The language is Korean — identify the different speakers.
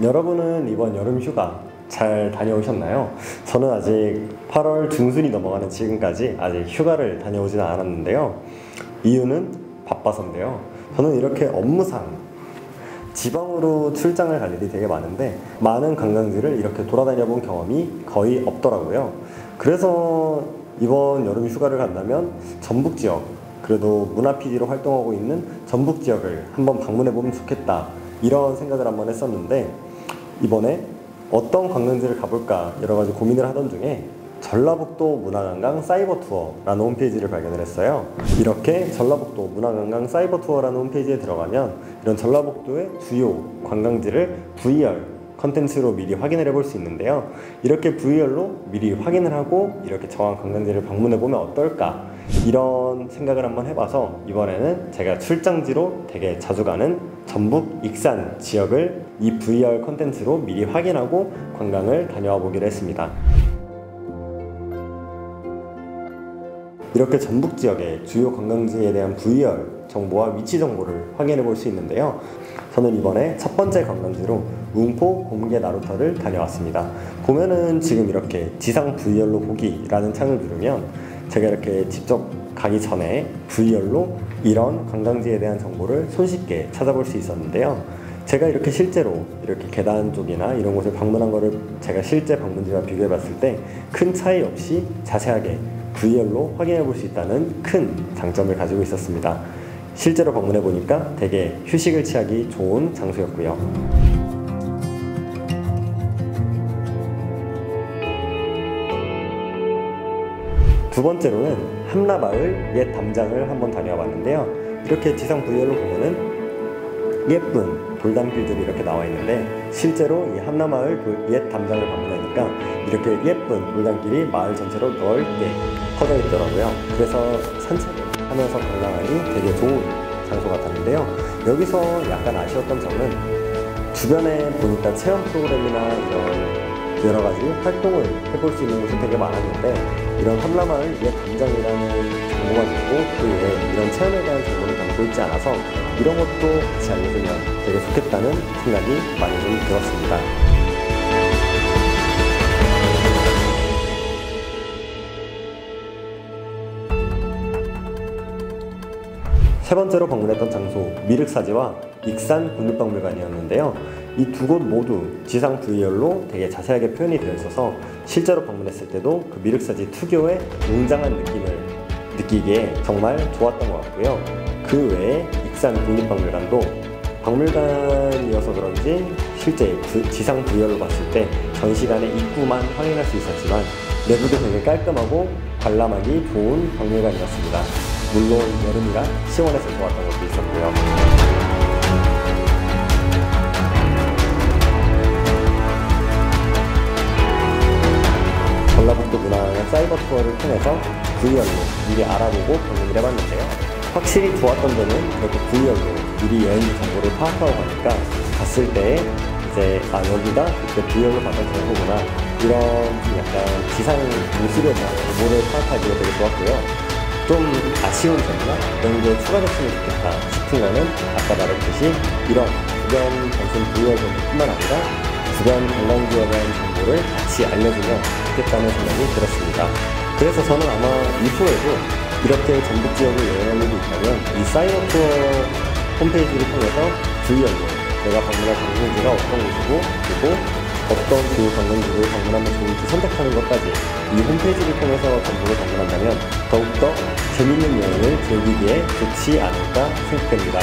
Speaker 1: 여러분은 이번 여름 휴가 잘 다녀오셨나요? 저는 아직 8월 중순이 넘어가는 지금까지 아직 휴가를 다녀오지는 않았는데요. 이유는 바빠서인데요. 저는 이렇게 업무상 지방으로 출장을 갈 일이 되게 많은데 많은 관광지를 이렇게 돌아다녀 본 경험이 거의 없더라고요. 그래서 이번 여름 휴가를 간다면 전북 지역, 그래도 문화 PD로 활동하고 있는 전북 지역을 한번 방문해 보면 좋겠다, 이런 생각을 한번 했었는데, 이번에 어떤 관광지를 가볼까 여러 가지 고민을 하던 중에 전라북도 문화관광 사이버 투어라는 홈페이지를 발견을 했어요. 이렇게 전라북도 문화관광 사이버 투어라는 홈페이지에 들어가면 이런 전라북도의 주요 관광지를 VR 컨텐츠로 미리 확인을 해볼 수 있는데요. 이렇게 VR로 미리 확인을 하고 이렇게 정한 관광지를 방문해 보면 어떨까, 이런 생각을 한번 해봐서 이번에는 제가 출장지로 되게 자주 가는 전북 익산 지역을 이 VR 컨텐츠로 미리 확인하고 관광을 다녀와 보기로 했습니다. 이렇게 전북 지역의 주요 관광지에 대한 VR 정보와 위치 정보를 확인해 볼 수 있는데요. 저는 이번에 첫 번째 관광지로 웅포 곰개 나루터를 다녀왔습니다. 보면은 지금 이렇게 지상 VR로 보기라는 창을 누르면 제가 이렇게 직접 가기 전에 VR로 이런 관광지에 대한 정보를 손쉽게 찾아볼 수 있었는데요. 제가 이렇게 실제로 이렇게 계단 쪽이나 이런 곳에 방문한 거를 제가 실제 방문지와 비교해 봤을 때 큰 차이 없이 자세하게 VR로 확인해 볼 수 있다는 큰 장점을 가지고 있었습니다. 실제로 방문해 보니까 되게 휴식을 취하기 좋은 장소였고요. 두 번째로는 함라마을 옛 담장을 한번 다녀와 봤는데요. 이렇게 지상 VR로 보면은 예쁜 돌담길들이 이렇게 나와 있는데, 실제로 이 함라마을 옛 담장을 방문하니까 이렇게 예쁜 돌담길이 마을 전체로 넓게 퍼져 있더라고요. 그래서 산책을 하면서 관광하기 되게 좋은 장소 같았는데요. 여기서 약간 아쉬웠던 점은 주변에 보니까 체험 프로그램이나 이런 여러 가지 활동을 해볼 수 있는 곳이 되게 많았는데, 이런 함라마을 옛 담장이라는 정보만 있고 그 외에 이런 체험에 대한 정보를 담고 있지 않아서 이런 것도 같이 알려주면 되게 좋겠다는 생각이 많이 좀 들었습니다. 세 번째로 방문했던 장소, 미륵사지와 익산 국립박물관이었는데요. 이 두 곳 모두 지상 VR로 되게 자세하게 표현이 되어 있어서 실제로 방문했을 때도 그 미륵사지 특유의 웅장한 느낌을 느끼기에 정말 좋았던 것 같고요. 그 외에 익산 국립박물관도 박물관이어서 그런지 실제 지상 VR로 봤을 때 전시관의 입구만 확인할 수 있었지만 내부도 되게 깔끔하고 관람하기 좋은 박물관이었습니다. 물론 여름이라 시원해서 좋았던 것도 있었고요. 전라북도 문화관광 사이버 투어를 통해서 VR로 미리 알아보고 방문을 해봤는데요. 확실히 좋았던 점은 그렇게 VR로 미리 여행지 정보를 파악하고 가니까 갔을 때 이제 여기가 그때 VR로 봤던 정보구나, 이런 좀 약간 지상 모습에 대한 정보를 파악하기가 되게 좋았고요. 좀 아쉬운 점이나 이런 게 추가됐으면 좋겠다 싶은 거는 아까 말했듯이 이런 주변 단순 VR 정보뿐만 아니라 주변 관광지에 대한 정보를 같이 알려주면 좋겠다는 생각이 들었습니다. 그래서 저는 아마 이후에도 이렇게 전북 지역을 여행할 일이 있다면 이 사이버 투어 홈페이지를 통해서 VR로 내가 방문할 관광지가 어떤 곳이고, 그리고 어떤 그 관광지를 방문하면 좋을지 선택하는 것까지 이 홈페이지를 통해서 전북을 방문한다면 더욱더 재밌는 여행을 즐기기에 좋지 않을까 생각됩니다.